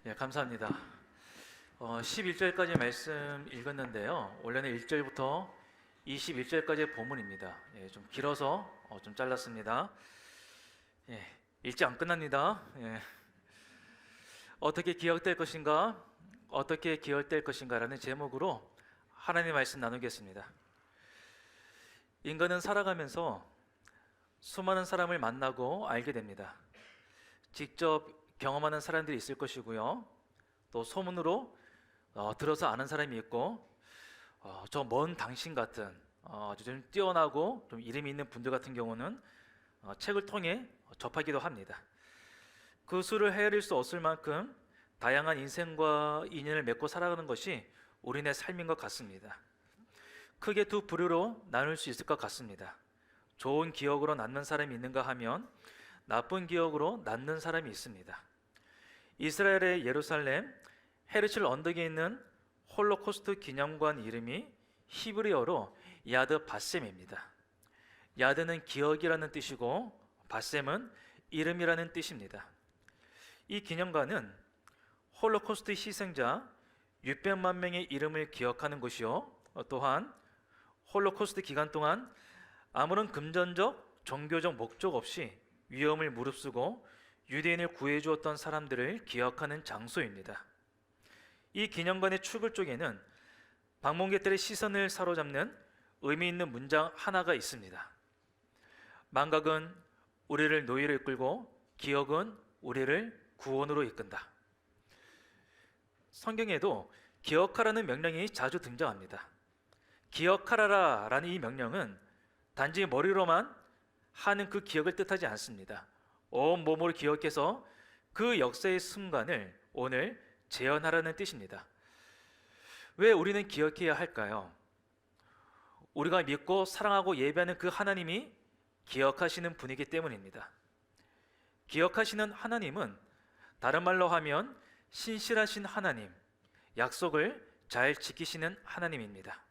예, 감사합니다. 11절까지 말씀 읽었는데요. 원래는 1절부터 21절까지의 본문입니다. 예, 좀 길어서 좀 잘랐습니다. 예, 읽지 안 끝납니다. 예, 어떻게 기억될 것인가? 어떻게 기억될 것인가? 라는 제목으로 하나님의 말씀 나누겠습니다. 인간은 살아가면서 수많은 사람을 만나고 알게 됩니다. 직접 경험하는 사람들이 있을 것이고요. 또 소문으로 들어서 아는 사람이 있고, 저 먼 당신 같은 아주 좀 뛰어나고 좀 이름이 있는 분들 같은 경우는 책을 통해 접하기도 합니다. 그 수를 헤아릴 수 없을 만큼 다양한 인생과 인연을 맺고 살아가는 것이 우리네 삶인 것 같습니다. 크게 두 부류로 나눌 수 있을 것 같습니다. 좋은 기억으로 남는 사람이 있는가 하면 나쁜 기억으로 남는 사람이 있습니다. 이스라엘의 예루살렘 헤르칠 언덕에 있는 홀로코스트 기념관 이름이 히브리어로 야드 바셈입니다. 야드는 기억이라는 뜻이고 바셈은 이름이라는 뜻입니다. 이 기념관은 홀로코스트 희생자 600만 명의 이름을 기억하는 곳이요, 또한 홀로코스트 기간 동안 아무런 금전적, 종교적 목적 없이 위험을 무릅쓰고 유대인을 구해주었던 사람들을 기억하는 장소입니다. 이 기념관의 출구 쪽에는 방문객들의 시선을 사로잡는 의미 있는 문장 하나가 있습니다. 망각은 우리를 노예로 이끌고 기억은 우리를 구원으로 이끈다. 성경에도 기억하라는 명령이 자주 등장합니다. 기억하라라 라는 이 명령은 단지 머리로만 하는 그 기억을 뜻하지 않습니다. 온 몸으로 기억해서 그 역사의 순간을 오늘 재현하라는 뜻입니다. 왜 우리는 기억해야 할까요? 우리가 믿고 사랑하고 예배하는 그 하나님이 기억하시는 분이기 때문입니다. 기억하시는 하나님은 다른 말로 하면 신실하신 하나님, 약속을 잘 지키시는 하나님입니다.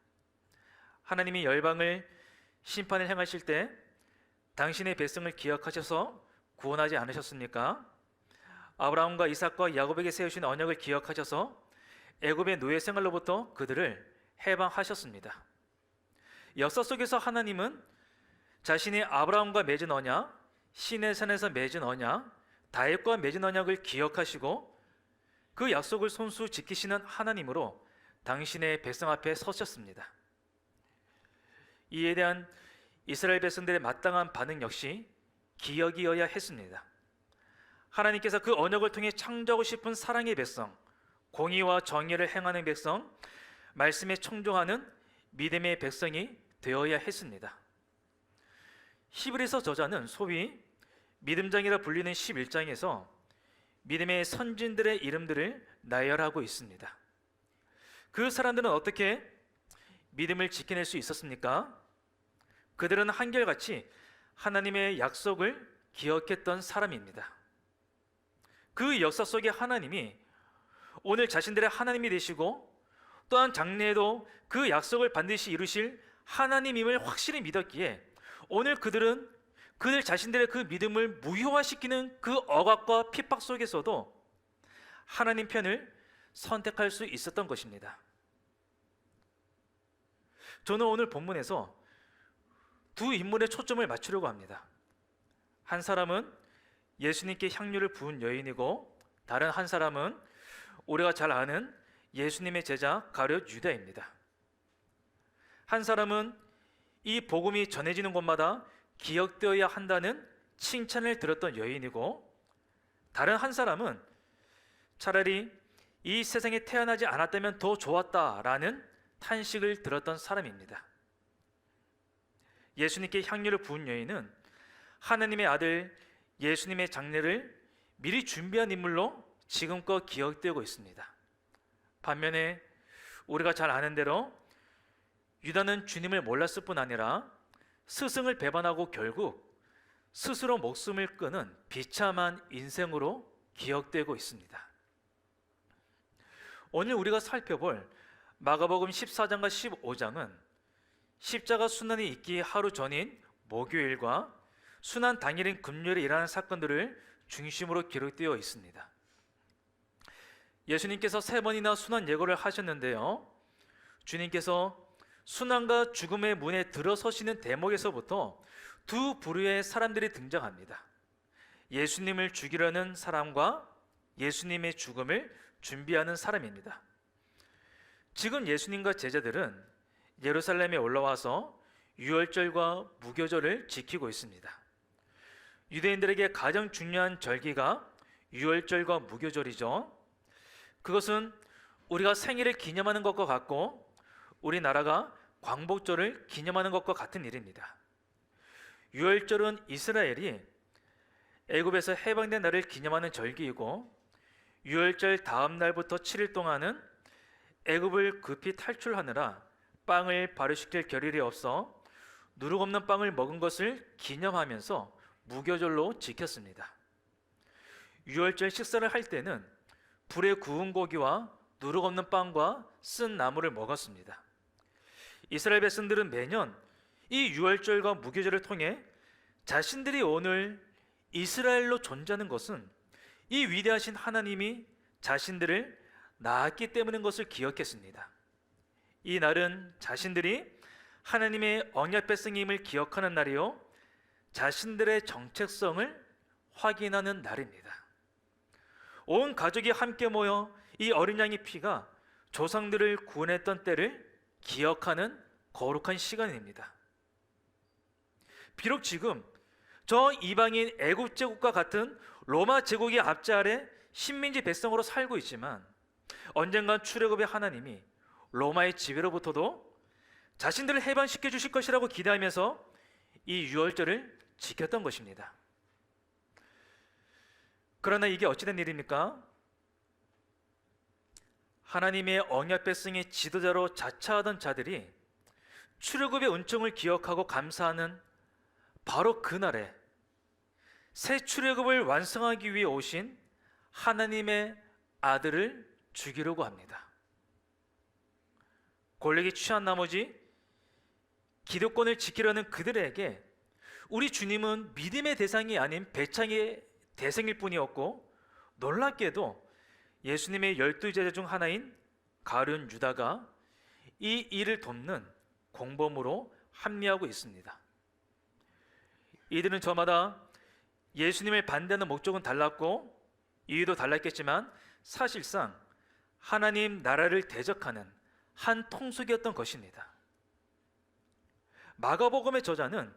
하나님이 열방을 심판을 행하실 때 당신의 백성을 기억하셔서 구원하지 않으셨습니까? 아브라함과 이삭과 야곱에게 세우신 언약을 기억하셔서 애굽의 노예 생활로부터 그들을 해방하셨습니다. 역사 속에서 하나님은 자신이 아브라함과 맺은 언약, 시내산에서 맺은 언약, 다윗과 맺은 언약을 기억하시고 그 약속을 손수 지키시는 하나님으로 당신의 백성 앞에 서셨습니다. 이에 대한 이스라엘 백성들의 마땅한 반응 역시 기억이어야 했습니다. 하나님께서 그 언약을 통해 창조하고 싶은 사랑의 백성, 공의와 정의를 행하는 백성, 말씀에 청종하는 믿음의 백성이 되어야 했습니다. 히브리서 저자는 소위 믿음장이라 불리는 11장에서 믿음의 선진들의 이름들을 나열하고 있습니다. 그 사람들은 어떻게 믿음을 지켜낼 수 있었습니까? 그들은 한결같이 하나님의 약속을 기억했던 사람입니다. 그 역사 속에 하나님이 오늘 자신들의 하나님이 되시고 또한 장래에도 그 약속을 반드시 이루실 하나님임을 확실히 믿었기에 오늘 그들은 그들 자신들의 그 믿음을 무효화시키는 그 억압과 핍박 속에서도 하나님 편을 선택할 수 있었던 것입니다. 저는 오늘 본문에서 두 인물에 초점을 맞추려고 합니다. 한 사람은 예수님께 향유를 부은 여인이고 다른 한 사람은 우리가 잘 아는 예수님의 제자 가룟 유다입니다. 한 사람은 이 복음이 전해지는 곳마다 기억되어야 한다는 칭찬을 들었던 여인이고 다른 한 사람은 차라리 이 세상에 태어나지 않았다면 더 좋았다라는 탄식을 들었던 사람입니다. 예수님께 향유를 부은 여인은 하나님의 아들 예수님의 장례를 미리 준비한 인물로 지금껏 기억되고 있습니다. 반면에 우리가 잘 아는 대로 유다는 주님을 몰랐을 뿐 아니라 스승을 배반하고 결국 스스로 목숨을 끊은 비참한 인생으로 기억되고 있습니다. 오늘 우리가 살펴볼 마가복음 14장과 15장은 십자가 순환이 있기 하루 전인 목요일과 순환 당일인 금요일에 일어나는 사건들을 중심으로 기록되어 있습니다. 예수님께서 3번이나 순환 예고를 하셨는데요. 주님께서 순환과 죽음의 문에 들어서시는 대목에서부터 두 부류의 사람들이 등장합니다. 예수님을 죽이려는 사람과 예수님의 죽음을 준비하는 사람입니다. 지금 예수님과 제자들은 예루살렘에 올라와서 유월절과 무교절을 지키고 있습니다. 유대인들에게 가장 중요한 절기가 유월절과 무교절이죠. 그것은 우리가 생일을 기념하는 것과 같고 우리나라가 광복절을 기념하는 것과 같은 일입니다. 유월절은 이스라엘이 애굽에서 해방된 날을 기념하는 절기이고 유월절 다음 날부터 7일 동안은 애굽을 급히 탈출하느라 빵을 발효시킬 겨를이 없어 누룩 없는 빵을 먹은 것을 기념하면서 무교절로 지켰습니다. 유월절 식사를 할 때는 불에 구운 고기와 누룩 없는 빵과 쓴 나물을 먹었습니다. 이스라엘 백성들은 매년 이 유월절과 무교절을 통해 자신들이 오늘 이스라엘로 존재하는 것은 이 위대하신 하나님이 자신들을 낳았기 때문인 것을 기억했습니다. 이 날은 자신들이 하나님의 언약 백성임을 기억하는 날이요, 자신들의 정체성을 확인하는 날입니다. 온 가족이 함께 모여 이 어린 양의 피가 조상들을 구원했던 때를 기억하는 거룩한 시간입니다. 비록 지금 저 이방인 애굽 제국과 같은 로마 제국의 압제 아래 식민지 백성으로 살고 있지만 언젠간 출애굽의 하나님이 로마의 지배로부터도 자신들을 해방시켜 주실 것이라고 기대하면서 이 유월절을 지켰던 것입니다. 그러나 이게 어찌된 일입니까? 하나님의 언약 백성의 지도자로 자처하던 자들이 출애굽의 은총을 기억하고 감사하는 바로 그날에 새 출애굽을 완성하기 위해 오신 하나님의 아들을 죽이려고 합니다. 권력에 취한 나머지 기득권을 지키려는 그들에게 우리 주님은 믿음의 대상이 아닌 배짱의 대상일 뿐이었고, 놀랍게도 예수님의 12제자 중 하나인 가룟 유다가 이 일을 돕는 공범으로 합리하고 있습니다. 이들은 저마다 예수님을 반대하는 목적은 달랐고 이유도 달랐겠지만 사실상 하나님 나라를 대적하는 한 통속이었던 것입니다. 마가복음의 저자는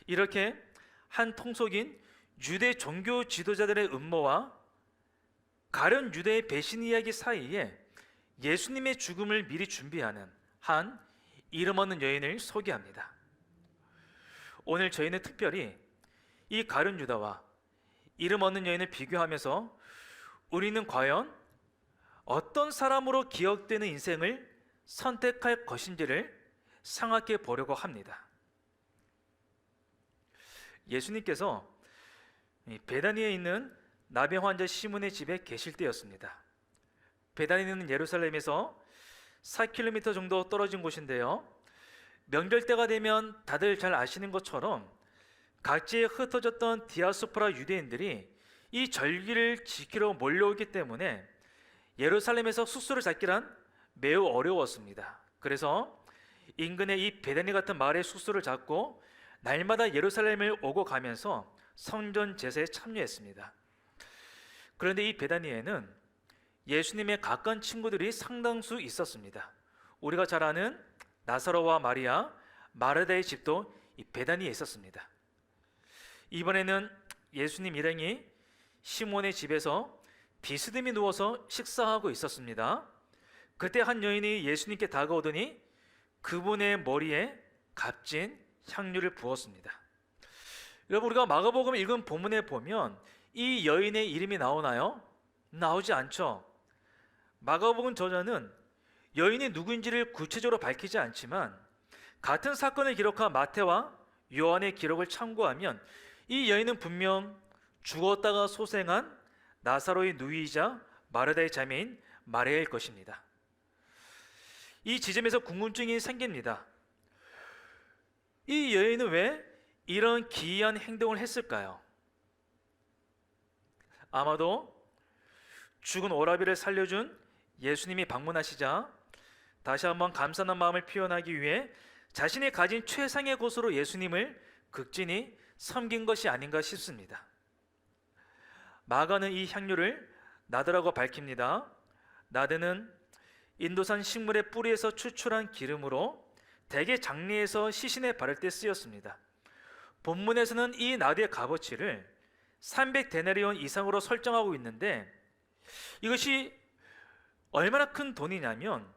이렇게 한 통속인 유대 종교 지도자들의 음모와 가룟 유대의 배신 이야기 사이에 예수님의 죽음을 미리 준비하는 한 이름 없는 여인을 소개합니다. 오늘 저희는 특별히 이 가룟 유다와 이름 없는 여인을 비교하면서 우리는 과연 어떤 사람으로 기억되는 인생을 선택할 것인지를 생각해 보려고 합니다. 예수님께서 베다니에 있는 나병 환자 시몬의 집에 계실 때였습니다. 베다니는 예루살렘에서 4km 정도 떨어진 곳인데요, 명절 때가 되면 다들 잘 아시는 것처럼 각지에 흩어졌던 디아스포라 유대인들이 이 절기를 지키러 몰려오기 때문에 예루살렘에서 숙소를 잡기란 매우 어려웠습니다. 그래서 인근의 이 베다니 같은 마을에 숙소를 잡고 날마다 예루살렘을 오고 가면서 성전 제사에 참여했습니다. 그런데 이 베다니에는 예수님의 가까운 친구들이 상당수 있었습니다. 우리가 잘 아는 나사로와 마리아, 마르다의 집도 이 베다니에 있었습니다. 이번에는 예수님 일행이 시몬의 집에서 비스듬히 누워서 식사하고 있었습니다. 그때 한 여인이 예수님께 다가오더니 그분의 머리에 값진 향유를 부었습니다. 여러분, 우리가 마가복음 읽은 본문에 보면 이 여인의 이름이 나오나요? 나오지 않죠. 마가복음 저자는 여인이 누구인지를 구체적으로 밝히지 않지만 같은 사건을 기록한 마태와 요한의 기록을 참고하면 이 여인은 분명 죽었다가 소생한 나사로의 누이이자 마르다의 자매인 마리아일 것입니다. 이 지점에서 궁금증이 생깁니다. 이 여인은 왜 이런 기이한 행동을 했을까요? 아마도 죽은 오라비를 살려준 예수님이 방문하시자 다시 한번 감사하는 마음을 표현하기 위해 자신이 가진 최상의 곳으로 예수님을 극진히 섬긴 것이 아닌가 싶습니다. 마가는 이 향료를 나드라고 밝힙니다. 나드는 인도산 식물의 뿌리에서 추출한 기름으로 대개 장례에서 시신에 바를 때 쓰였습니다. 본문에서는 이 나드의 값어치를 300데나리온 이상으로 설정하고 있는데 이것이 얼마나 큰 돈이냐면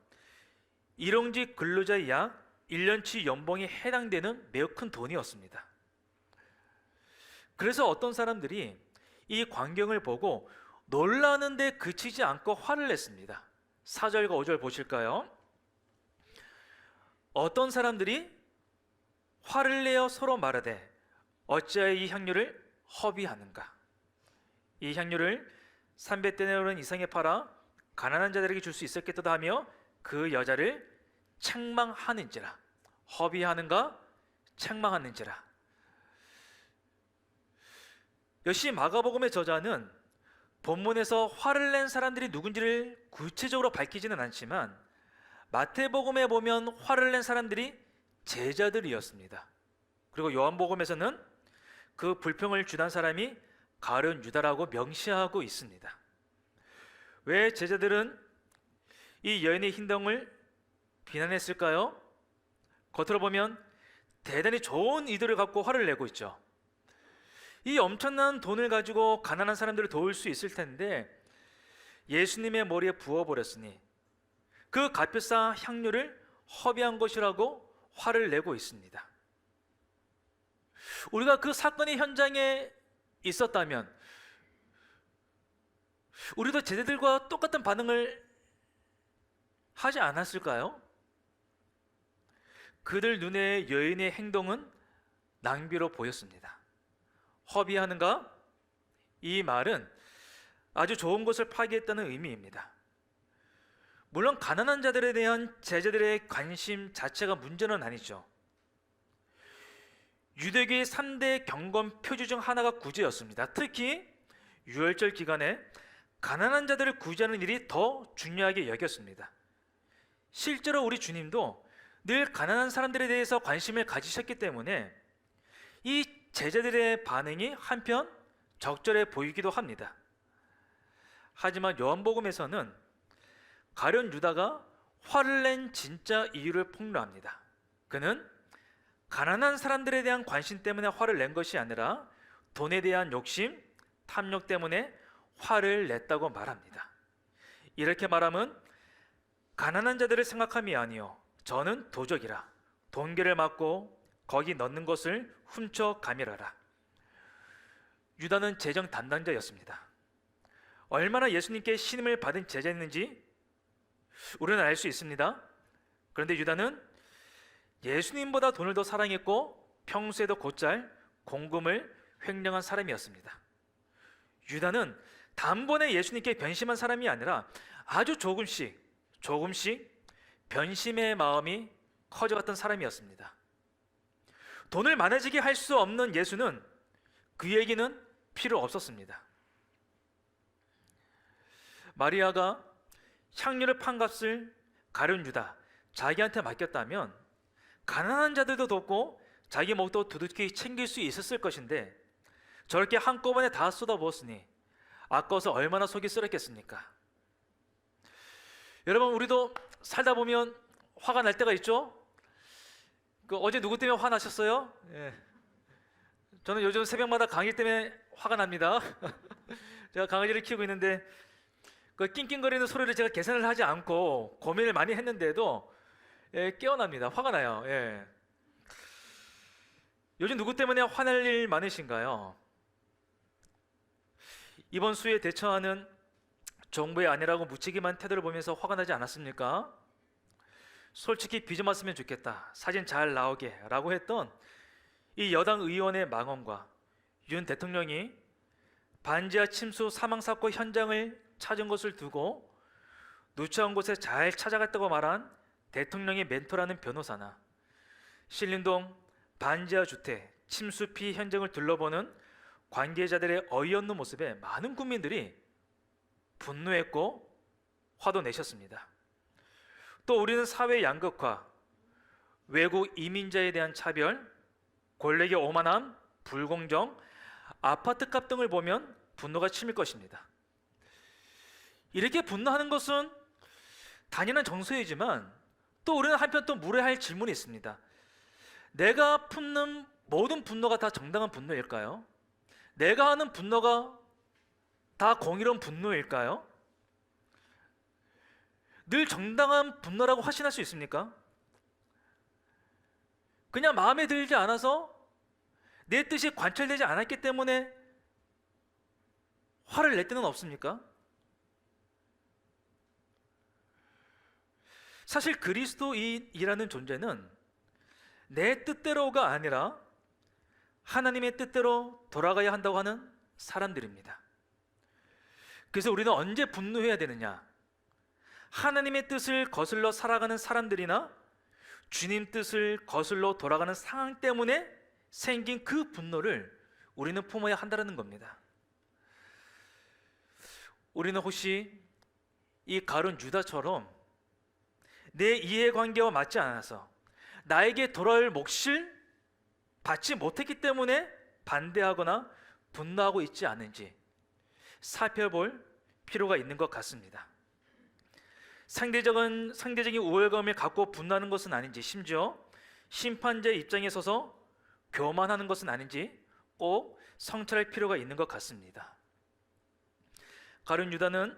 일용직 근로자의 약 1년치 연봉에 해당되는 매우 큰 돈이었습니다. 그래서 어떤 사람들이 이 광경을 보고 놀라는데 그치지 않고 화를 냈습니다. 4절과 5절 보실까요? 어떤 사람들이 화를 내어 서로 말하되 어찌하여 이 향료를 허비하는가? 이 향료를 300데나리온 이상에 팔아 가난한 자들에게 줄 수 있었겠다 하며 그 여자를 책망하는지라. 허비하는가? 책망하는지라. 역시 마가복음의 저자는 본문에서 화를 낸 사람들이 누군지를 구체적으로 밝히지는 않지만 마태복음에 보면 화를 낸 사람들이 제자들이었습니다. 그리고 요한복음에서는 그 불평을 주던 사람이 가룟 유다라고 명시하고 있습니다. 왜 제자들은 이 여인의 행동을 비난했을까요? 겉으로 보면 대단히 좋은 의도를 갖고 화를 내고 있죠. 이 엄청난 돈을 가지고 가난한 사람들을 도울 수 있을 텐데 예수님의 머리에 부어버렸으니 그 값비싼 향료를 허비한 것이라고 화를 내고 있습니다. 우리가 그 사건의 현장에 있었다면 우리도 제자들과 똑같은 반응을 하지 않았을까요? 그들 눈에 여인의 행동은 낭비로 보였습니다. 허비하는가? 이 말은 아주 좋은 것을 파기했다는 의미입니다. 물론 가난한 자들에 대한 제자들의 관심 자체가 문제는 아니죠. 유대교의 3대 경건 표지 중 하나가 구제였습니다. 특히 유월절 기간에 가난한 자들을 구제하는 일이 더 중요하게 여겼습니다. 실제로 우리 주님도 늘 가난한 사람들에 대해서 관심을 가지셨기 때문에 이 제자들의 반응이 한편 적절해 보이기도 합니다. 하지만 요한복음에서는 가룟 유다가 화를 낸 진짜 이유를 폭로합니다. 그는 가난한 사람들에 대한 관심 때문에 화를 낸 것이 아니라 돈에 대한 욕심, 탐욕 때문에 화를 냈다고 말합니다. 이렇게 말하면 가난한 자들을 생각함이 아니요 저는 도적이라 돈괴를 맞고 거기 넣는 것을 훔쳐 가밀하라. 유다는 재정 담당자였습니다. 얼마나 예수님께 신임을 받은 제자였는지 우리는 알 수 있습니다. 그런데 유다는 예수님보다 돈을 더 사랑했고 평소에도 곧잘 공금을 횡령한 사람이었습니다. 유다는 단번에 예수님께 변심한 사람이 아니라 아주 조금씩 변심의 마음이 커져갔던 사람이었습니다. 돈을 많아지게 할 수 없는 예수는 그에게는 필요 없었습니다. 마리아가 향료를 판 값을 가룟 유다 자기한테 맡겼다면 가난한 자들도 돕고 자기 목도 두둑히 챙길 수 있었을 것인데 저렇게 한꺼번에 다 쏟아부었으니 아까워서 얼마나 속이 쓰렸겠습니까? 여러분, 우리도 살다 보면 화가 날 때가 있죠? 어제 누구 때문에 화 나셨어요? 예. 저는 요즘 새벽마다 강아지 때문에 화가 납니다. 제가 강아지를 키우고 있는데 그 낑낑거리는 소리를 제가 계산을 하지 않고 고민을 많이 했는데도 깨어납니다. 화가 나요. 예. 요즘 누구 때문에 화날 일 많으신가요? 이번 수에 대처하는 정부의 아니라고 묻히기만 태도를 보면서 화가 나지 않았습니까? 솔직히 비 좀 왔으면 좋겠다, 사진 잘 나오게 라고 했던 이 여당 의원의 망언과 윤 대통령이 반지하 침수 사망사건 현장을 찾은 것을 두고 누추한 곳에 잘 찾아갔다고 말한 대통령의 멘토라는 변호사나 신림동 반지하 주택 침수 피해 현장을 둘러보는 관계자들의 어이없는 모습에 많은 국민들이 분노했고 화도 내셨습니다. 또 우리는 사회 양극화, 외국 이민자에 대한 차별, 권력의 오만함, 불공정, 아파트값 등을 보면 분노가 치밀 것입니다. 이렇게 분노하는 것은 당연한 정서이지만 또 우리는 한편 또 물어야 할 질문이 있습니다. 내가 품는 모든 분노가 다 정당한 분노일까요? 내가 하는 분노가 다 공의로운 분노일까요? 늘 정당한 분노라고 확신할 수 있습니까? 그냥 마음에 들지 않아서 내 뜻이 관철되지 않았기 때문에 화를 낼 때는 없습니까? 사실 그리스도인이라는 존재는 내 뜻대로가 아니라 하나님의 뜻대로 돌아가야 한다고 하는 사람들입니다. 그래서 우리는 언제 분노해야 되느냐? 하나님의 뜻을 거슬러 살아가는 사람들이나 주님 뜻을 거슬러 돌아가는 상황 때문에 생긴 그 분노를 우리는 품어야 한다는 겁니다. 우리는 혹시 이 가룟 유다처럼 내 이해관계와 맞지 않아서 나에게 돌아올 몫을 받지 못했기 때문에 반대하거나 분노하고 있지 않은지 살펴볼 필요가 있는 것 같습니다. 상대적인 우월감을 갖고 분노하는 것은 아닌지, 심지어 심판자의 입장에 서서 교만하는 것은 아닌지 꼭 성찰할 필요가 있는 것 같습니다. 가룟 유다는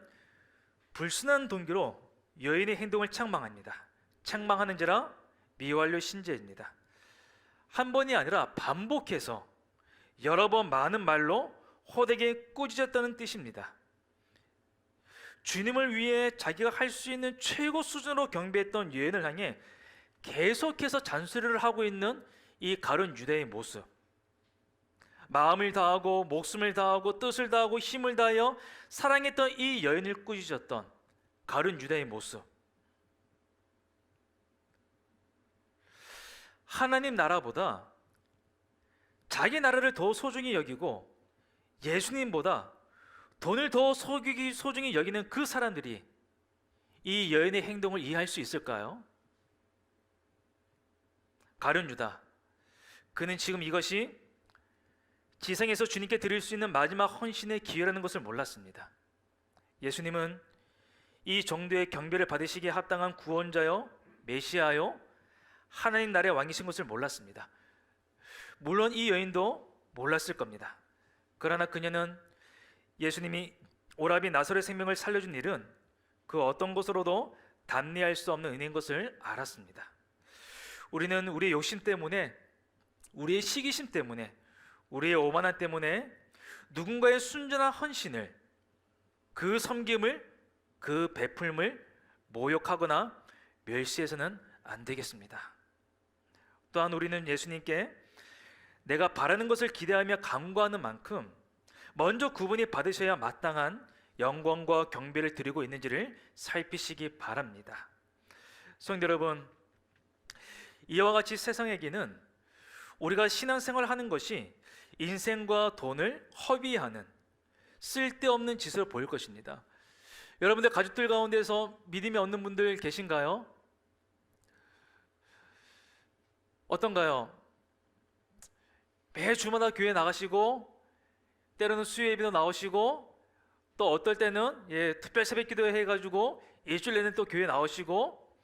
불순한 동기로 여인의 행동을 책망합니다. 책망하는지라 미완료 신제입니다. 한 번이 아니라 반복해서 여러 번 많은 말로 호되게 꾸짖었다는 뜻입니다. 주님을 위해 자기가 할 수 있는 최고 수준으로 경배했던 여인을 향해 계속해서 잔소리를 하고 있는 이 가룟 유다의 모습, 마음을 다하고 목숨을 다하고 뜻을 다하고 힘을 다하여 사랑했던 이 여인을 꾸짖었던 가룟 유다의 모습, 하나님 나라보다 자기 나라를 더 소중히 여기고 예수님보다 돈을 더 소중히 여기는 그 사람들이 이 여인의 행동을 이해할 수 있을까요? 가룟 유다, 그는 지금 이것이 지상에서 주님께 드릴 수 있는 마지막 헌신의 기회라는 것을 몰랐습니다. 예수님은 이 정도의 경배를 받으시기에 합당한 구원자요, 메시아요, 하나님 나라의 왕이신 것을 몰랐습니다. 물론 이 여인도 몰랐을 겁니다. 그러나 그녀는 예수님이 오라비 나사렛 생명을 살려준 일은 그 어떤 것으로도 담례할 수 없는 은혜인 것을 알았습니다. 우리는 우리의 욕심 때문에, 우리의 시기심 때문에, 우리의 오만함 때문에 누군가의 순전한 헌신을, 그 섬김을, 그 베풀음을 모욕하거나 멸시해서는 안 되겠습니다. 또한 우리는 예수님께 내가 바라는 것을 기대하며 간구하는 만큼 먼저 그분이 받으셔야 마땅한 영광과 경배를 드리고 있는지를 살피시기 바랍니다. 성도 여러분, 이와 같이 세상에게는 우리가 신앙생활을 하는 것이 인생과 돈을 허비하는 쓸데없는 짓으로 보일 것입니다. 여러분들 가족들 가운데서 믿음이 없는 분들 계신가요? 어떤가요? 매 주마다 교회 나가시고 때로는 수요 예배도 나오시고 또 어떨 때는 특별 새벽 기도 해가지고 일주일 내내 또 교회 나오시고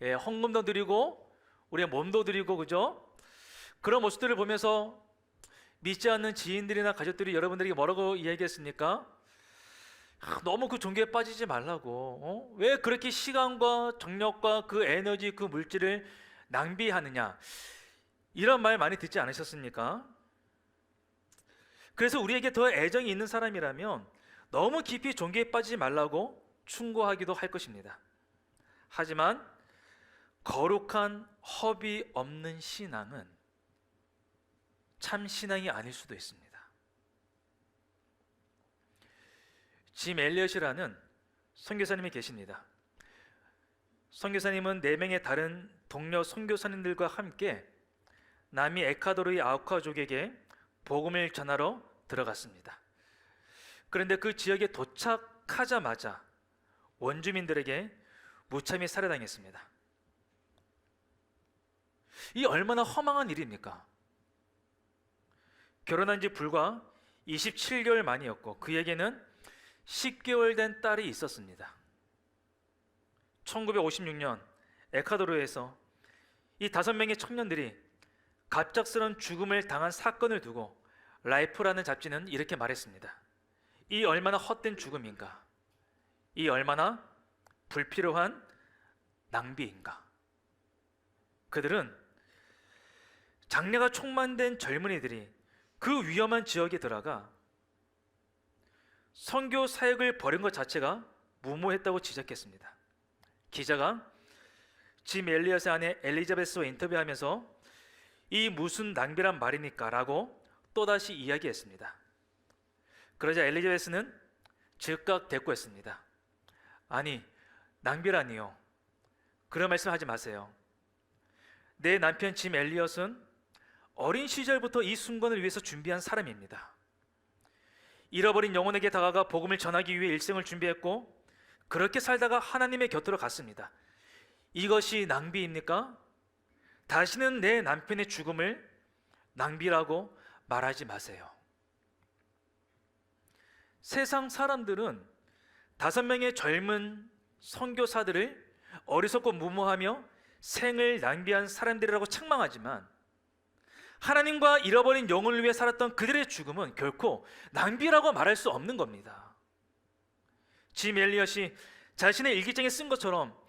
헌금도 드리고 우리의 몸도 드리고, 그죠? 그런 모습들을 보면서 믿지 않는 지인들이나 가족들이 여러분들에게 뭐라고 이야기했습니까? 너무 그 종교에 빠지지 말라고, 왜 그렇게 시간과 정력과 그 에너지, 그 물질을 낭비하느냐, 이런 말 많이 듣지 않으셨습니까? 그래서 우리에게 더 애정이 있는 사람이라면 너무 깊이 종교에 빠지지 말라고 충고하기도 할 것입니다. 하지만 거룩한 허비 없는 신앙은 참 신앙이 아닐 수도 있습니다. 짐 엘리엇이라는 선교사님이 계십니다. 선교사님은 4명의 다른 동료 선교사님들과 함께 남미 에콰도르의 아우카족에게 복음을 전하러 들어갔습니다. 그런데 그 지역에 도착 시작하자마자 원주민들에게 무참히 살해당했습니다. 이 얼마나 허망한 일입니까? 결혼한 지 불과 27개월 만이었고 그에게는 10개월 된 딸이 있었습니다. 1956년 에콰도르에서 이 5명의 청년들이 갑작스런 죽음을 당한 사건을 두고 라이프라는 잡지는 이렇게 말했습니다. 이 얼마나 헛된 죽음인가? 이 얼마나 불필요한 낭비인가? 그들은 장래가 촉망된 젊은이들이 그 위험한 지역에 들어가 선교 사역을 벌인 것 자체가 무모했다고 지적했습니다. 기자가 짐 엘리엇의 아내 엘리자베스와 인터뷰하면서 이 무슨 낭비란 말입니까? 라고 또다시 이야기했습니다. 그러자 엘리자베스는 즉각 대꾸했습니다. 아니, 낭비라니요. 그런 말씀하지 마세요. 내 남편 짐 엘리엇은 어린 시절부터 이 순간을 위해서 준비한 사람입니다. 잃어버린 영혼에게 다가가 복음을 전하기 위해 일생을 준비했고 그렇게 살다가 하나님의 곁으로 갔습니다. 이것이 낭비입니까? 다시는 내 남편의 죽음을 낭비라고 말하지 마세요. 세상 사람들은 5명의 젊은 선교사들을 어리석고 무모하며 생을 낭비한 사람들이라고 책망하지만 하나님과 잃어버린 영혼을 위해 살았던 그들의 죽음은 결코 낭비라고 말할 수 없는 겁니다. 짐 엘리엇이 자신의 일기장에 쓴 것처럼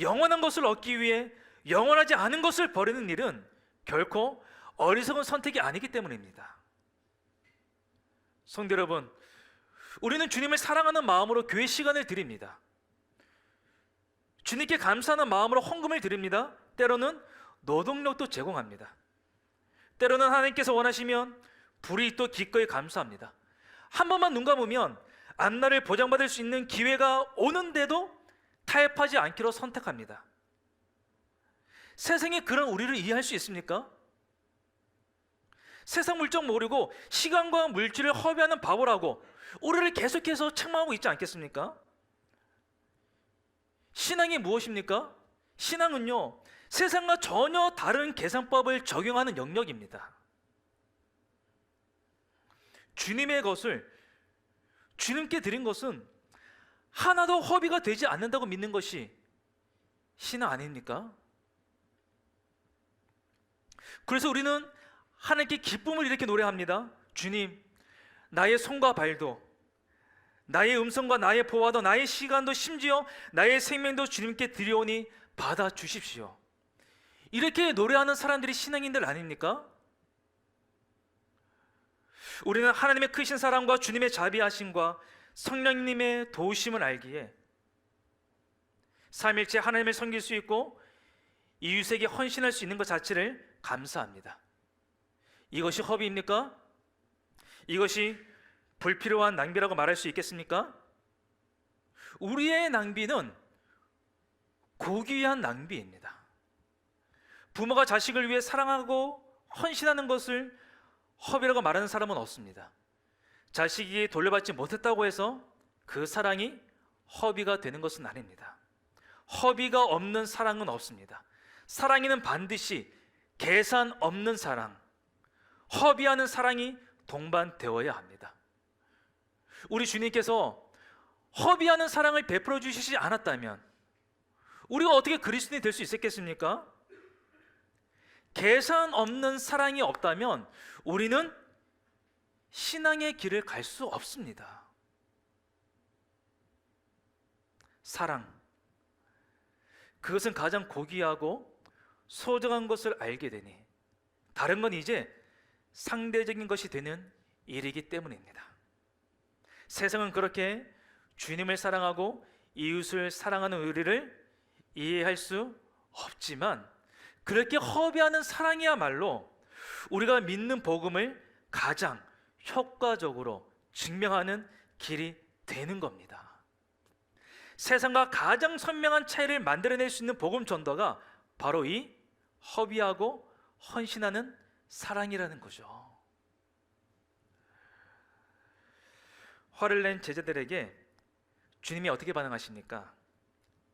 영원한 것을 얻기 위해 영원하지 않은 것을 버리는 일은 결코 어리석은 선택이 아니기 때문입니다. 성도 여러분, 우리는 주님을 사랑하는 마음으로 교회 시간을 드립니다. 주님께 감사하는 마음으로 헌금을 드립니다. 때로는 노동력도 제공합니다. 때로는 하나님께서 원하시면 불이 또 기꺼이 감사합니다. 한 번만 눈 감으면 앞날을 보장받을 수 있는 기회가 오는데도 타협하지 않기로 선택합니다. 세상에 그런 우리를 이해할 수 있습니까? 세상 물정 모르고 시간과 물질을 허비하는 바보라고 우리를 계속해서 책망하고 있지 않겠습니까? 신앙이 무엇입니까? 신앙은요, 세상과 전혀 다른 계산법을 적용하는 영역입니다. 주님의 것을 주님께 드린 것은 하나도 허비가 되지 않는다고 믿는 것이 신앙 아닙니까? 그래서 우리는 하나님께 기쁨을 이렇게 노래합니다. 주님, 나의 손과 발도, 나의 음성과 나의 보화도, 나의 시간도, 심지어 나의 생명도 주님께 드리오니 받아 주십시오. 이렇게 노래하는 사람들이 신앙인들 아닙니까? 우리는 하나님의 크신 사랑과 주님의 자비하심과 성령님의 도우심을 알기에 삼일째 하나님을 섬길 수 있고 이웃에게 헌신할 수 있는 것 자체를 감사합니다. 이것이 허비입니까? 이것이 불필요한 낭비라고 말할 수 있겠습니까? 우리의 낭비는 고귀한 낭비입니다. 부모가 자식을 위해 사랑하고 헌신하는 것을 허비라고 말하는 사람은 없습니다. 자식이 돌려받지 못했다고 해서 그 사랑이 허비가 되는 것은 아닙니다. 허비가 없는 사랑은 없습니다. 사랑에는 반드시 계산 없는 사랑, 허비하는 사랑이 동반되어야 합니다. 우리 주님께서 허비하는 사랑을 베풀어 주시지 않았다면 우리가 어떻게 그리스도인이 될 수 있었겠습니까? 계산 없는 사랑이 없다면 우리는 신앙의 길을 갈 수 없습니다. 사랑, 그것은 가장 고귀하고 소중한 것을 알게 되니 다른 건 이제 상대적인 것이 되는 일이기 때문입니다. 세상은 그렇게 주님을 사랑하고 이웃을 사랑하는 우리를 이해할 수 없지만 그렇게 허비하는 사랑이야말로 우리가 믿는 복음을 가장 효과적으로 증명하는 길이 되는 겁니다. 세상과 가장 선명한 차이를 만들어낼 수 있는 복음 전도가 바로 이 허비하고 헌신하는 사랑이라는 거죠. 화를 낸 제자들에게 주님이 어떻게 반응하십니까?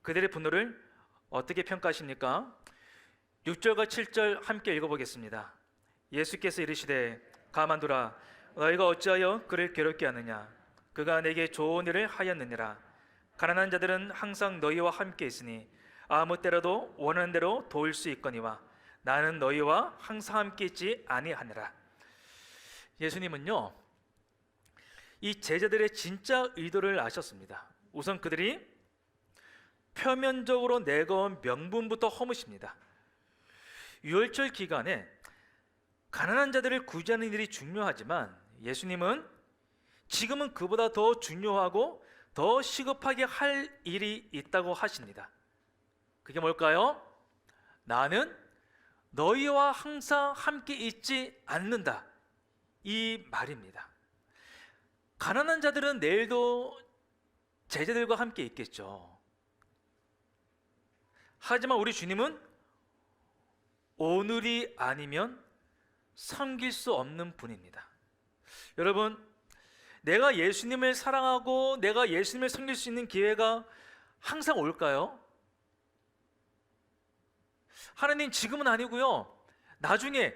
그들의 분노를 어떻게 평가하십니까? 6절과 7절 함께 읽어보겠습니다. 예수께서 이르시되 가만두라 너희가 어찌하여 그를 괴롭게 하느냐 그가 내게 좋은 일을 하였느니라. 가난한 자들은 항상 너희와 함께 있으니 아무 때라도 원하는 대로 도울 수 있거니와 나는 너희와 항상 함께 있지 아니하니라. 예수님은요, 이 제자들의 진짜 의도를 아셨습니다. 우선 그들이 표면적으로 내건 명분부터 허무십니다. 유월절 기간에 가난한 자들을 구제하는 일이 중요하지만 예수님은 지금은 그보다 더 중요하고 더 시급하게 할 일이 있다고 하십니다. 그게 뭘까요? 나는 너희와 항상 함께 있지 않는다, 이 말입니다. 가난한 자들은 내일도 제자들과 함께 있겠죠. 하지만 우리 주님은 오늘이 아니면 섬길 수 없는 분입니다. 여러분, 내가 예수님을 사랑하고 내가 예수님을 섬길 수 있는 기회가 항상 올까요? 하나님, 지금은 아니고요, 나중에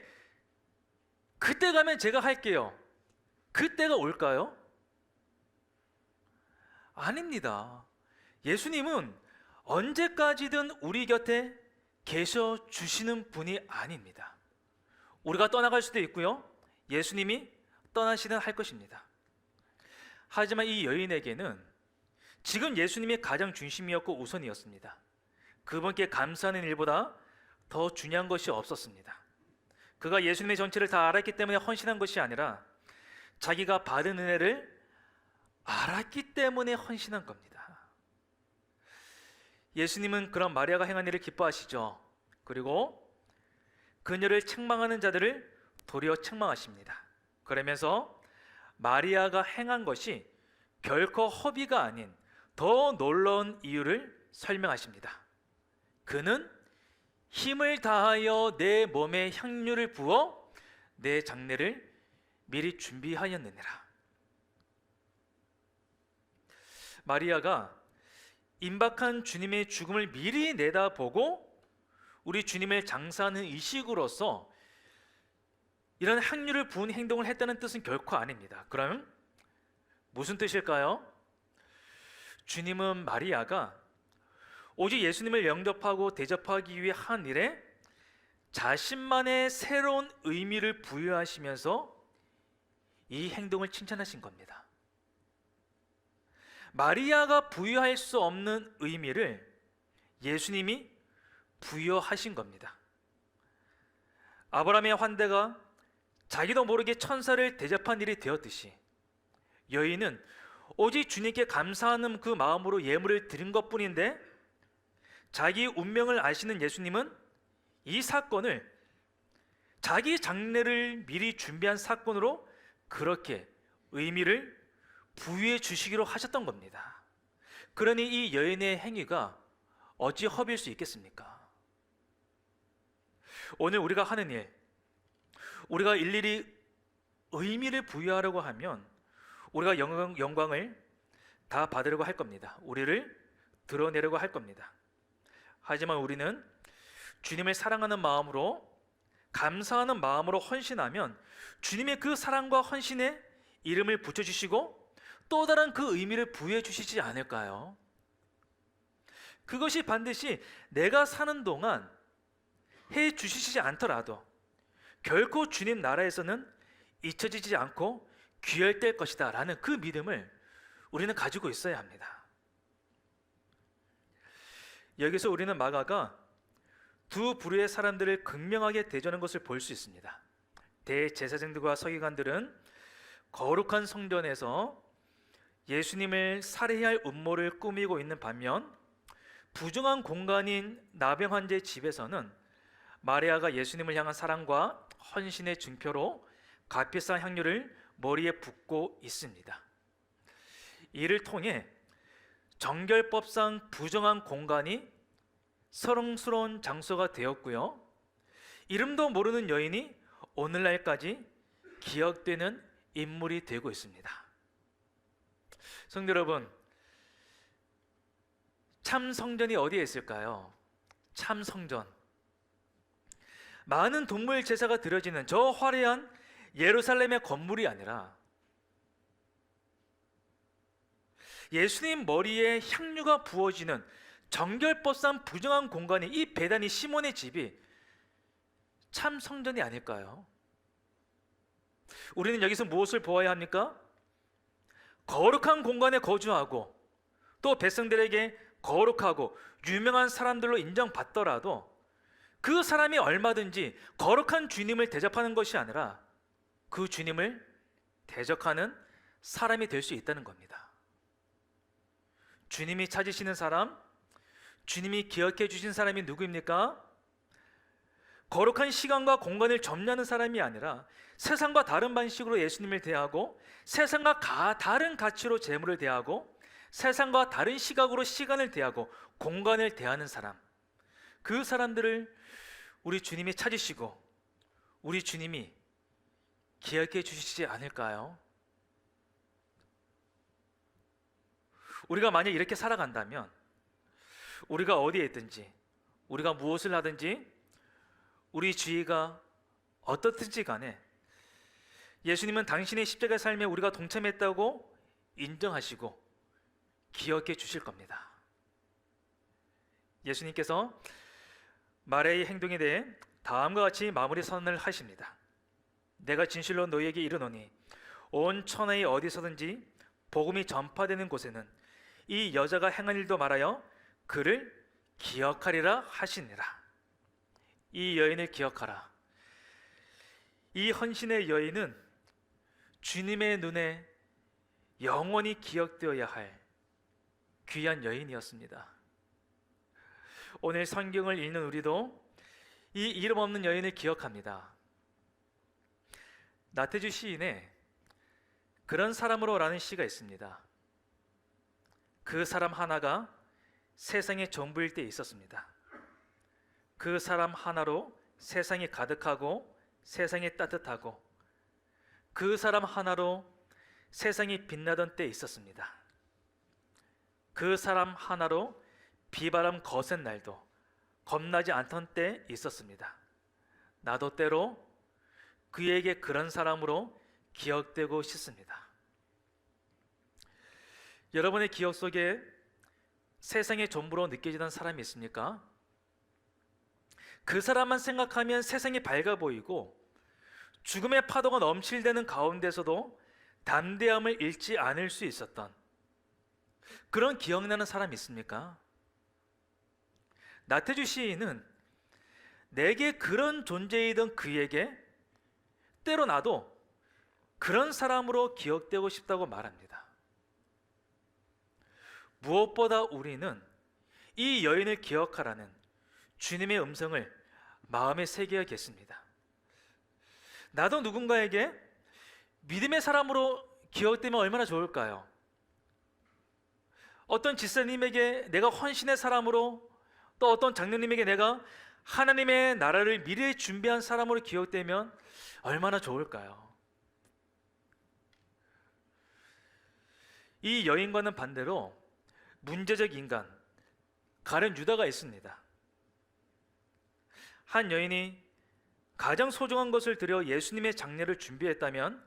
그때 가면 제가 할게요, 그때가 올까요? 아닙니다. 예수님은 언제까지든 우리 곁에 계셔 주시는 분이 아닙니다. 우리가 떠나갈 수도 있고요, 예수님이 떠나시든 할 것입니다. 하지만 이 여인에게는 지금 예수님이 가장 중심이었고 우선이었습니다. 그분께 감사하는 일보다 더 중요한 것이 없었습니다. 그가 예수님의 전체를 다 알았기 때문에 헌신한 것이 아니라 자기가 받은 은혜를 알았기 때문에 헌신한 겁니다. 예수님은 그런 마리아가 행한 일을 기뻐하시죠. 그리고 그녀를 책망하는 자들을 도리어 책망하십니다. 그러면서 마리아가 행한 것이 결코 허비가 아닌 더 놀라운 이유를 설명하십니다. 그는 힘을 다하여 내 몸에 향유를 부어 내 장례를 미리 준비하였느니라. 마리아가 임박한 주님의 죽음을 미리 내다보고 우리 주님을 장사하는 의식으로서 이런 향유를 부은 행동을 했다는 뜻은 결코 아닙니다. 그럼 무슨 뜻일까요? 주님은 마리아가 오직 예수님을 영접하고 대접하기 위해 한 일에 자신만의 새로운 의미를 부여하시면서 이 행동을 칭찬하신 겁니다. 마리아가 부여할 수 없는 의미를 예수님이 부여하신 겁니다. 아브라함의 환대가 자기도 모르게 천사를 대접한 일이 되었듯이 여인은 오직 주님께 감사하는 그 마음으로 예물을 드린 것뿐인데 자기 운명을 아시는 예수님은 이 사건을 자기 장례를 미리 준비한 사건으로 그렇게 의미를 부여해 주시기로 하셨던 겁니다. 그러니 이 여인의 행위가 어찌 허비일 수 있겠습니까? 오늘 우리가 하는 일, 우리가 일일이 의미를 부여하려고 하면 우리가 영광을 다 받으려고 할 겁니다. 우리를 드러내려고 할 겁니다. 하지만 우리는 주님을 사랑하는 마음으로, 감사하는 마음으로 헌신하면 주님의 그 사랑과 헌신에 이름을 붙여주시고 또 다른 그 의미를 부여해 주시지 않을까요? 그것이 반드시 내가 사는 동안 해 주시지 않더라도 결코 주님 나라에서는 잊혀지지 않고 귀할될 것이다 라는 그 믿음을 우리는 가지고 있어야 합니다. 여기서 우리는 마가가 두 부류의 사람들을 극명하게 대조하는 것을 볼 수 있습니다. 대제사장들과 서기관들은 거룩한 성전에서 예수님을 살해할 음모를 꾸미고 있는 반면 부정한 공간인 나병 환자의 집에서는 마리아가 예수님을 향한 사랑과 헌신의 증표로 값비싼 향유를 머리에 붓고 있습니다. 이를 통해 정결법상 부정한 공간이 서름스러운 장소가 되었고요, 이름도 모르는 여인이 오늘날까지 기억되는 인물이 되고 있습니다. 성도 여러분, 참 성전이 어디에 있을까요? 참 성전. 많은 동물 제사가 드려지는 저 화려한 예루살렘의 건물이 아니라 예수님 머리에 향유가 부어지는 정결법상 부정한 공간이 이 베다니 시몬의 집이 참 성전이 아닐까요? 우리는 여기서 무엇을 보아야 합니까? 거룩한 공간에 거주하고 또 백성들에게 거룩하고 유명한 사람들로 인정받더라도 그 사람이 얼마든지 거룩한 주님을 대접하는 것이 아니라 그 주님을 대적하는 사람이 될 수 있다는 겁니다. 주님이 찾으시는 사람, 주님이 기억해 주신 사람이 누구입니까? 거룩한 시간과 공간을 점유하는 사람이 아니라 세상과 다른 방식으로 예수님을 대하고 세상과 다른 가치로 재물을 대하고 세상과 다른 시각으로 시간을 대하고 공간을 대하는 사람, 그 사람들을 우리 주님이 찾으시고 우리 주님이 기억해 주시지 않을까요? 우리가 만약 이렇게 살아간다면 우리가 어디에 있든지 우리가 무엇을 하든지 우리 주위가 어떻든지 간에 예수님은 당신의 십자가 삶에 우리가 동참했다고 인정하시고 기억해 주실 겁니다. 예수님께서 마리아의 행동에 대해 다음과 같이 마무리 선언을 하십니다. 내가 진실로 너희에게 이르노니 온 천하에 어디서든지 복음이 전파되는 곳에는 이 여자가 행한 일도 말하여 그를 기억하리라 하시니라. 이 여인을 기억하라. 이 헌신의 여인은 주님의 눈에 영원히 기억되어야 할 귀한 여인이었습니다. 오늘 성경을 읽는 우리도 이 이름 없는 여인을 기억합니다. 나태주 시인의 그런 사람으로라는 시가 있습니다. 그 사람 하나가 세상의 전부일 때 있었습니다. 그 사람 하나로 세상이 가득하고 세상이 따뜻하고 그 사람 하나로 세상이 빛나던 때 있었습니다. 그 사람 하나로 비바람 거센 날도 겁나지 않던 때 있었습니다. 나도 때로 그에게 그런 사람으로 기억되고 싶습니다. 여러분의 기억 속에 세상의 전부로 느껴지던 사람이 있습니까? 그 사람만 생각하면 세상이 밝아 보이고 죽음의 파도가 넘실대는 가운데서도 담대함을 잃지 않을 수 있었던 그런 기억나는 사람이 있습니까? 나태주 시인은 내게 그런 존재이던 그에게 때로 나도 그런 사람으로 기억되고 싶다고 말합니다. 무엇보다 우리는 이 여인을 기억하라는 주님의 음성을 마음에 새겨야겠습니다. 나도 누군가에게 믿음의 사람으로 기억되면 얼마나 좋을까요? 어떤 집사님에게 내가 헌신의 사람으로, 또 어떤 장로님에게 내가 하나님의 나라를 미래에 준비한 사람으로 기억되면 얼마나 좋을까요? 이 여인과는 반대로 문제적 인간, 가룟 유다가 있습니다. 한 여인이 가장 소중한 것을 들여 예수님의 장례를 준비했다면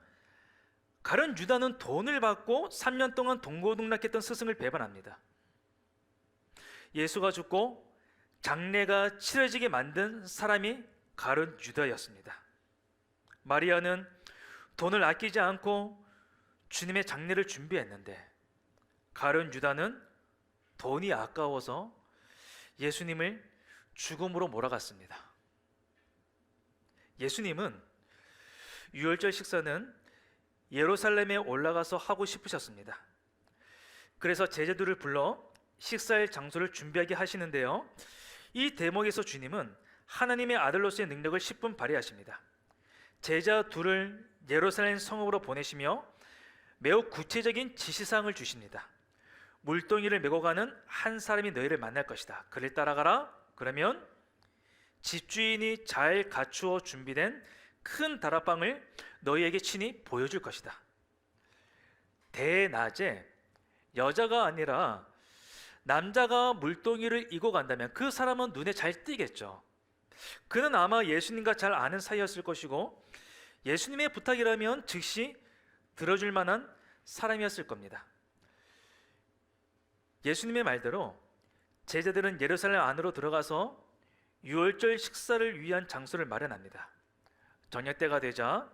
가룟 유다는 돈을 받고 3년 동안 동고동락했던 스승을 배반합니다. 예수가 죽고 장례가 치러지게 만든 사람이 가룟 유다였습니다. 마리아는 돈을 아끼지 않고 주님의 장례를 준비했는데 가룟 유다는 돈이 아까워서 예수님을 죽음으로 몰아갔습니다. 예수님은 유월절 식사는 예루살렘에 올라가서 하고 싶으셨습니다. 그래서 제자들을 불러 식사할 장소를 준비하게 하시는데요, 이 대목에서 주님은 하나님의 아들로서의 능력을 10분 발휘하십니다. 제자 둘을 예루살렘 성읍으로 보내시며 매우 구체적인 지시사항을 주십니다. 물동이를 메고 가는 한 사람이 너희를 만날 것이다. 그를 따라가라. 그러면 집주인이 잘 갖추어 준비된 큰 다락방을 너희에게 친히 보여줄 것이다. 대낮에 여자가 아니라 남자가 물동이를 이고 간다면 그 사람은 눈에 잘 띄겠죠. 그는 아마 예수님과 잘 아는 사이였을 것이고 예수님의 부탁이라면 즉시 들어줄 만한 사람이었을 겁니다. 예수님의 말대로 제자들은 예루살렘 안으로 들어가서 유월절 식사를 위한 장소를 마련합니다. 저녁 때가 되자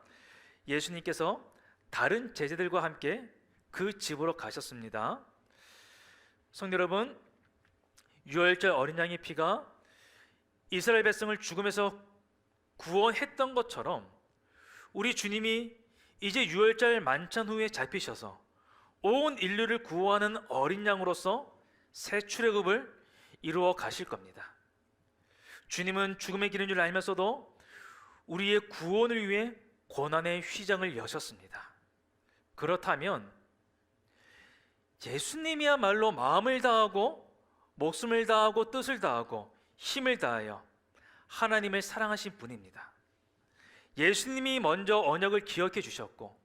예수님께서 다른 제자들과 함께 그 집으로 가셨습니다. 성도 여러분, 유월절 어린 양의 피가 이스라엘 백성을 죽음에서 구원했던 것처럼 우리 주님이 이제 유월절 만찬 후에 잡히셔서 온 인류를 구원하는 어린 양으로서 새 출애굽을 이루어 가실 겁니다. 주님은 죽음의 길인 줄 알면서도 우리의 구원을 위해 고난의 휘장을 여셨습니다. 그렇다면 예수님이야말로 마음을 다하고 목숨을 다하고 뜻을 다하고 힘을 다하여 하나님을 사랑하신 분입니다. 예수님이 먼저 언약을 기억해 주셨고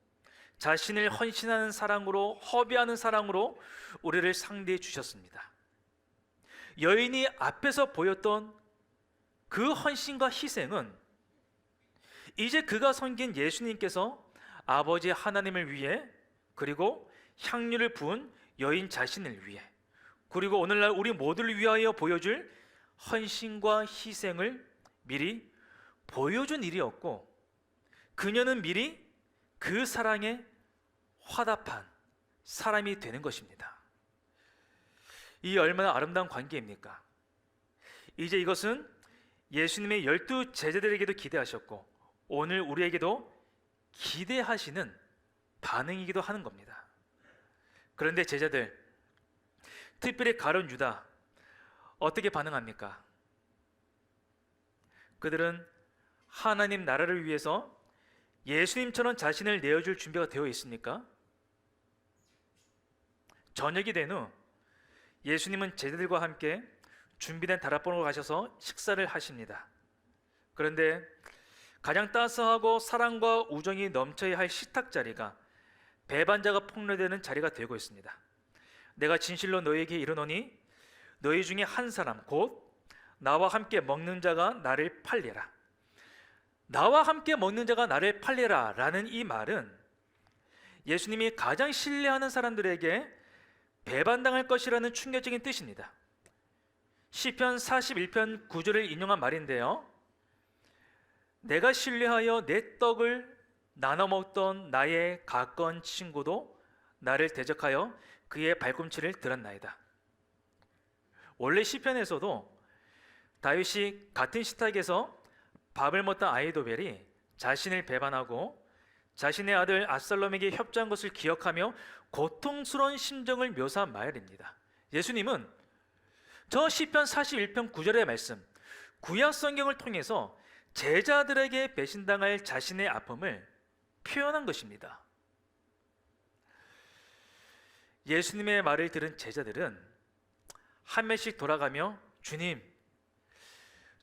자신을 헌신하는 사랑으로, 허비하는 사랑으로 우리를 상대해 주셨습니다. 여인이 앞에서 보였던 그 헌신과 희생은 이제 그가 섬긴 예수님께서 아버지 하나님을 위해, 그리고 향유를 부은 여인 자신을 위해, 그리고 오늘날 우리 모두를 위하여 보여줄 헌신과 희생을 미리 보여준 일이었고, 그녀는 미리 그 사랑에 화답한 사람이 되는 것입니다. 이 얼마나 아름다운 관계입니까? 이제 이것은 예수님의 12 제자들에게도 기대하셨고 오늘 우리에게도 기대하시는 반응이기도 하는 겁니다. 그런데 제자들, 특별히 가룟 유다, 어떻게 반응합니까? 그들은 하나님 나라를 위해서 예수님처럼 자신을 내어줄 준비가 되어 있습니까? 저녁이 된 후 예수님은 제자들과 함께 준비된 다락방으로 가셔서 식사를 하십니다. 그런데 가장 따스하고 사랑과 우정이 넘쳐야 할 식탁 자리가 배반자가 폭로되는 자리가 되고 있습니다. 내가 진실로 너희에게 이르노니 너희 중에 한 사람 곧 나와 함께 먹는 자가 나를 팔리라. 나와 함께 먹는 자가 나를 팔리라 라는 이 말은 예수님이 가장 신뢰하는 사람들에게 배반당할 것이라는 충격적인 뜻입니다. 시편 41편 9절을 인용한 말인데요, 내가 신뢰하여 내 떡을 나눠 먹던 나의 가까운 친구도 나를 대적하여 그의 발꿈치를 들었나이다. 원래 시편에서도 다윗이 같은 식탁에서 밥을 먹던 아히도벨이 자신을 배반하고 자신의 아들 압살롬에게 협조한 것을 기억하며 고통스러운 심정을 묘사한 말입니다. 예수님은 저 시편 41편 9절의 말씀, 구약 성경을 통해서 제자들에게 배신당할 자신의 아픔을 표현한 것입니다. 예수님의 말을 들은 제자들은 한 명씩 돌아가며 주님,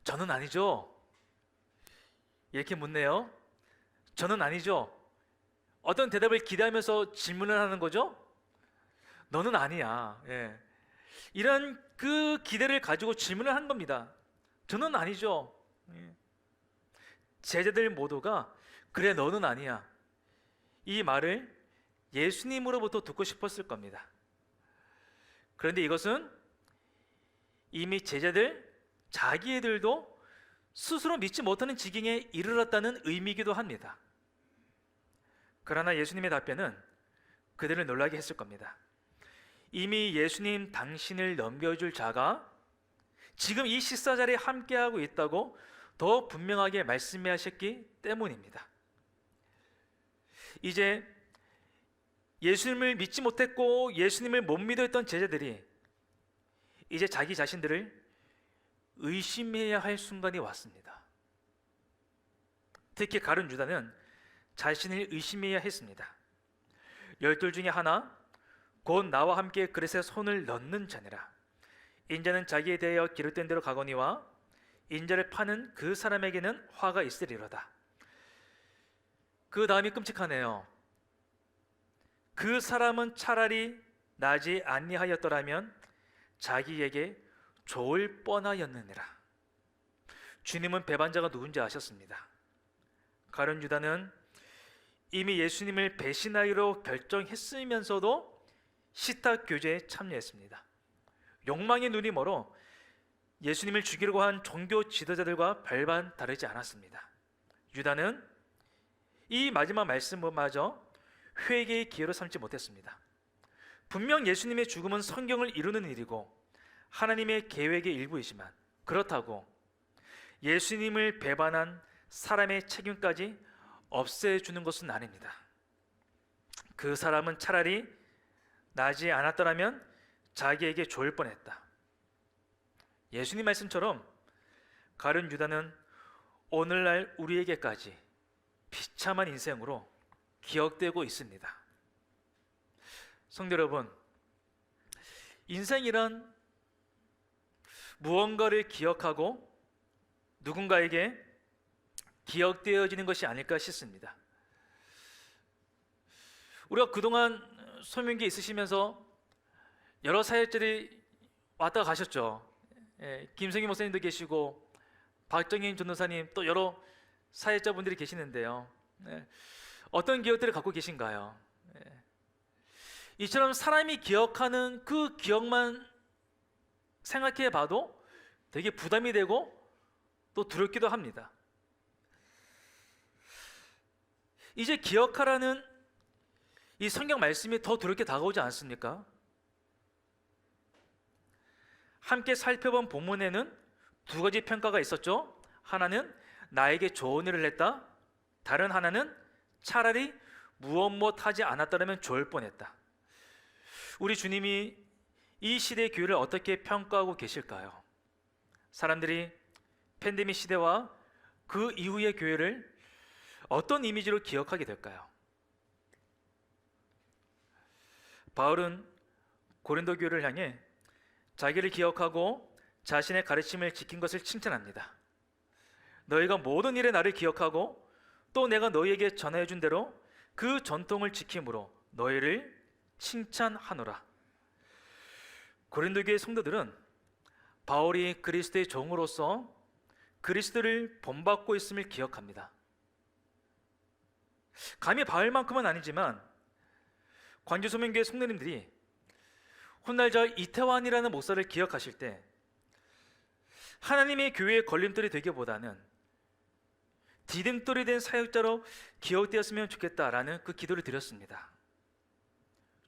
저는 아니죠. 이렇게 묻네요. 저는 아니죠. 어떤 대답을 기대하면서 질문을 하는 거죠? 너는 아니야. 예. 이런 그 기대를 가지고 질문을 한 겁니다. 저는 아니죠. 예. 제자들 모두가 그래 너는 아니야, 이 말을 예수님으로부터 듣고 싶었을 겁니다. 그런데 이것은 이미 제자들 자기들도 스스로 믿지 못하는 지경에 이르렀다는 의미이기도 합니다. 그러나 예수님의 답변은 그들을 놀라게 했을 겁니다. 이미 예수님 당신을 넘겨줄 자가 지금 이 식사 자리에 함께하고 있다고 더 분명하게 말씀하셨기 때문입니다. 이제 예수님을 믿지 못했고 예수님을 못 믿었던 제자들이 이제 자기 자신들을 의심해야 할 순간이 왔습니다. 특히 가룟 유다는 자신을 의심해야 했습니다. 12 중에 하나, 곧 나와 함께 그릇에 손을 넣는 자니라. 인자는 자기에 대하여 기록된 대로 가거니와 인자를 파는 그 사람에게는 화가 있으리로다. 그 다음이 끔찍하네요. 그 사람은 차라리 나지 아니하였더라면 자기에게 좋을 뻔하였느니라. 주님은 배반자가 누군지 아셨습니다. 가룟 유다는 이미 예수님을 배신하기로 결정했으면서도 식탁 교제에 참여했습니다. 욕망의 눈이 멀어 예수님을 죽이려고 한 종교 지도자들과 별반 다르지 않았습니다. 유다는 이 마지막 말씀마저 회개의 기회로 삼지 못했습니다. 분명 예수님의 죽음은 성경을 이루는 일이고 하나님의 계획의 일부이지만, 그렇다고 예수님을 배반한 사람의 책임까지 없애주는 것은 아닙니다. 그 사람은 차라리 나지 않았더라면 자기에게 좋을 뻔했다. 예수님 말씀처럼 가룟 유다는 오늘날 우리에게까지 비참한 인생으로 기억되고 있습니다. 성도 여러분, 인생이란 무언가를 기억하고 누군가에게 기억되어지는 것이 아닐까 싶습니다. 우리가 그동안 소명기에 있으시면서 여러 사역자들이 왔다 가셨죠. 김성희 목사님도 계시고 박정인 전도사님, 또 여러 사역자분들이 계시는데요. 어떤 기억들을 갖고 계신가요? 이처럼 사람이 기억하는 그 기억만 생각해 봐도 되게 부담이 되고 또 두렵기도 합니다. 이제 기억하라는 이 성경 말씀이 더 두렵게 다가오지 않습니까? 함께 살펴본 본문에는 두 가지 평가가 있었죠. 하나는 나에게 좋은 일을 했다. 다른 하나는 차라리 무엇 하지 않았더라면 좋을 뻔했다. 우리 주님이 이 시대의 교회를 어떻게 평가하고 계실까요? 사람들이 팬데믹 시대와 그 이후의 교회를 어떤 이미지로 기억하게 될까요? 바울은 고린도 교회를 향해 자기를 기억하고 자신의 가르침을 지킨 것을 칭찬합니다. 너희가 모든 일에 나를 기억하고 또 내가 너희에게 전하여 준 대로 그 전통을 지킴으로 너희를 칭찬하노라. 고린도 교회 성도들은 바울이 그리스도의 종으로서 그리스도를 본받고 있음을 기억합니다. 감히 바울만큼은 아니지만 광주소명교회 성도님들이 훗날 저 이태환이라는 목사를 기억하실 때 하나님의 교회의 걸림돌이 되기보다는 디딤돌이 된 사역자로 기억되었으면 좋겠다라는 그 기도를 드렸습니다.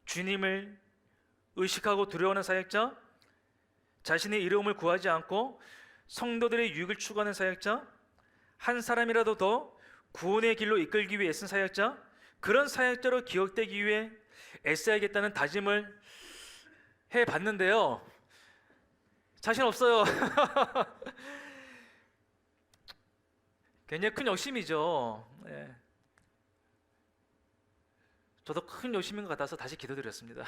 주님을 의식하고 두려워하는 사역자, 자신의 이름을 구하지 않고 성도들의 유익을 추구하는 사역자, 한 사람이라도 더 구원의 길로 이끌기 위해 애쓴 사역자, 그런 사역자로 기억되기 위해 애써야겠다는 다짐을 해봤는데요. 자신 없어요. 굉장히 큰 욕심이죠. 저도 큰 욕심인 것 같아서 다시 기도드렸습니다.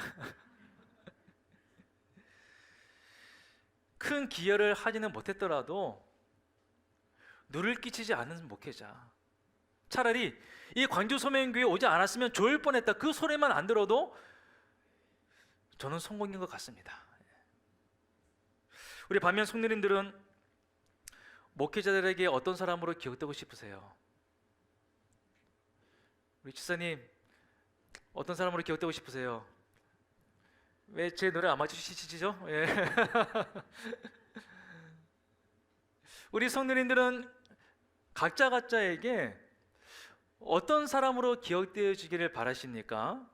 큰 기여를 하지는 못했더라도 누를 끼치지 않은 목회자, 차라리 이 광주 소명교회 오지 않았으면 좋을 뻔했다, 그 소리만 안 들어도 저는 성공인 것 같습니다. 우리 반면 성도님들은 목회자들에게 어떤 사람으로 기억되고 싶으세요? 우리 집사님, 어떤 사람으로 기억되고 싶으세요? 왜 제 노래 안 맞추시죠? 예. 우리 성도님들은 각자에게 어떤 사람으로 기억되어지기를 바라십니까?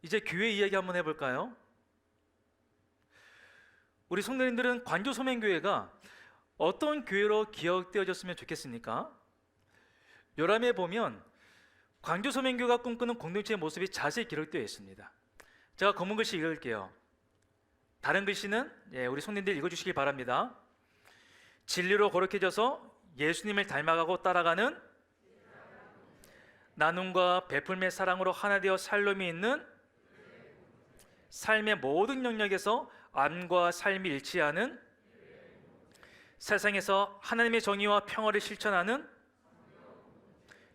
이제 교회 이야기 한번 해볼까요? 우리 성도님들은 광주 소명교회가 어떤 교회로 기억되어졌으면 좋겠습니까? 요람에 보면 광주 소명교회가 꿈꾸는 공동체의 모습이 자세히 기록되어 있습니다. 제가 검은 글씨 읽을게요. 다른 글씨는 우리 성도님들 읽어주시기 바랍니다. 진리로 거룩해져서 예수님을 닮아가고 따라가는 나눔과 베풀매 사랑으로 하나 되어 살림이 있는 삶의 모든 영역에서 암과 삶이 일치하는 세상에서 하나님의 정의와 평화를 실천하는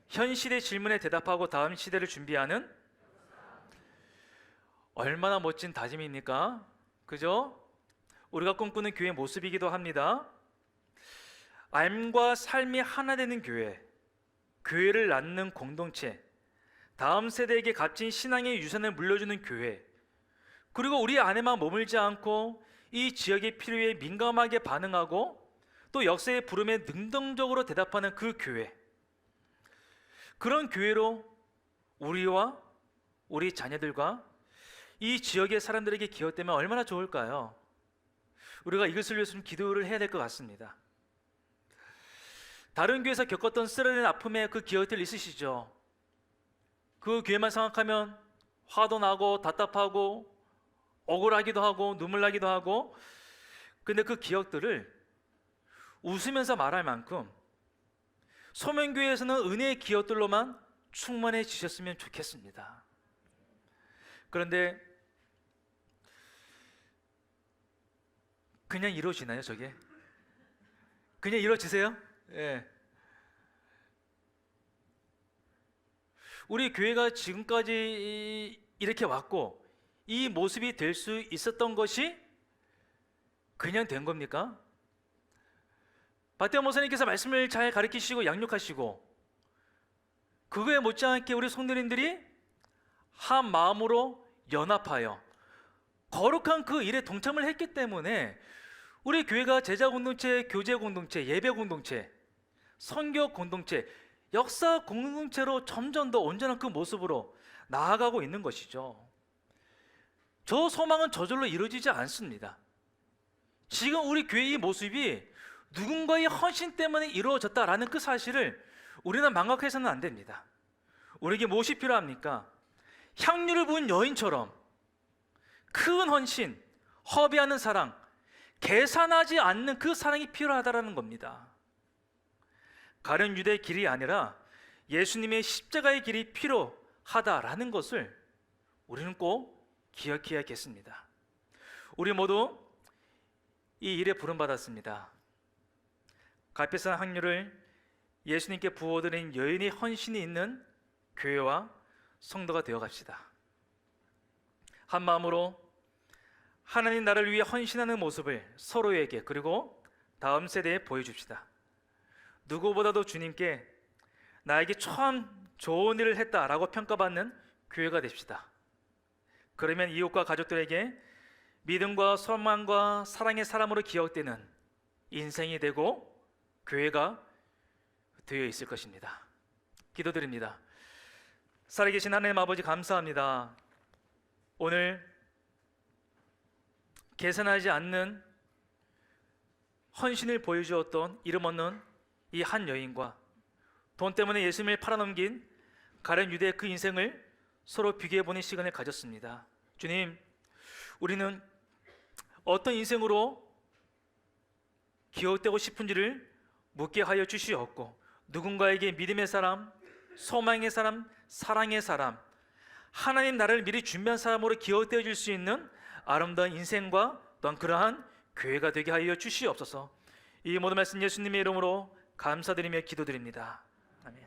현 시대 질문에 대답하고 다음 시대를 준비하는 얼마나 멋진 다짐입니까? 그죠? 우리가 꿈꾸는 교회 모습이기도 합니다. 삶과 삶이 하나 되는 교회, 교회를 낳는 공동체, 다음 세대에게 값진 신앙의 유산을 물려주는 교회, 그리고 우리 안에만 머물지 않고 이 지역의 필요에 민감하게 반응하고 또 역사의 부름에 능동적으로 대답하는 그 교회, 그런 교회로 우리와 우리 자녀들과 이 지역의 사람들에게 기억되면 얼마나 좋을까요? 우리가 이것을 위해서 좀 기도를 해야 될 것 같습니다. 다른 교회에서 겪었던 쓰러진 아픔의 그 기억들 있으시죠? 그 교회만 생각하면 화도 나고 답답하고 억울하기도 하고 눈물 나기도 하고, 근데 그 기억들을 웃으면서 말할 만큼 소명교회에서는 은혜의 기억들로만 충만해지셨으면 좋겠습니다. 그런데 그냥 이루어지나요, 저게? 그냥 이루어지세요? 예. 우리 교회가 지금까지 이렇게 왔고 이 모습이 될 수 있었던 것이 그냥 된 겁니까? 박대원 목사님께서 말씀을 잘 가르치시고 양육하시고 그거에 못지않게 우리 성도님들이 한 마음으로 연합하여 거룩한 그 일에 동참을 했기 때문에 우리 교회가 제자 공동체, 교제 공동체, 예배 공동체, 선교 공동체, 역사 공동체로 점점 더 온전한 그 모습으로 나아가고 있는 것이죠. 저 소망은 저절로 이루어지지 않습니다. 지금 우리 교회의 모습이 누군가의 헌신 때문에 이루어졌다라는 그 사실을 우리는 망각해서는 안 됩니다. 우리에게 무엇이 필요합니까? 향유를 부은 여인처럼 큰 헌신, 허비하는 사랑, 계산하지 않는 그 사랑이 필요하다라는 겁니다. 가련 유대의 길이 아니라 예수님의 십자가의 길이 필요하다라는 것을 우리는 꼭 기억해야겠습니다. 우리 모두 이 일에 부름받았습니다. 값비싼 향유를 예수님께 부어드린 여인의 헌신이 있는 교회와 성도가 되어갑시다. 한 마음으로 하나님 나라를 위해 헌신하는 모습을 서로에게 그리고 다음 세대에 보여줍시다. 누구보다도 주님께 나에게 참 좋은 일을 했다라고 평가받는 교회가 됩시다. 그러면 이웃과 가족들에게 믿음과 소망과 사랑의 사람으로 기억되는 인생이 되고 교회가 되어 있을 것입니다. 기도드립니다. 살아계신 하나님 아버지, 감사합니다. 오늘 계산하지 않는 헌신을 보여주었던 이름 없는 이 한 여인과 돈 때문에 예수님을 팔아넘긴 가련 유대의 그 인생을 서로 비교해보는 시간을 가졌습니다. 주님, 우리는 어떤 인생으로 기억되고 싶은지를 묻게 하여 주시옵고, 누군가에게 믿음의 사람, 소망의 사람, 사랑의 사람, 하나님 나라를 미리 준비한 사람으로 기억되어 줄 수 있는 아름다운 인생과 또한 그러한 교회가 되게 하여 주시옵소서. 이 모든 말씀 예수님의 이름으로 감사드리며 기도드립니다. 아멘.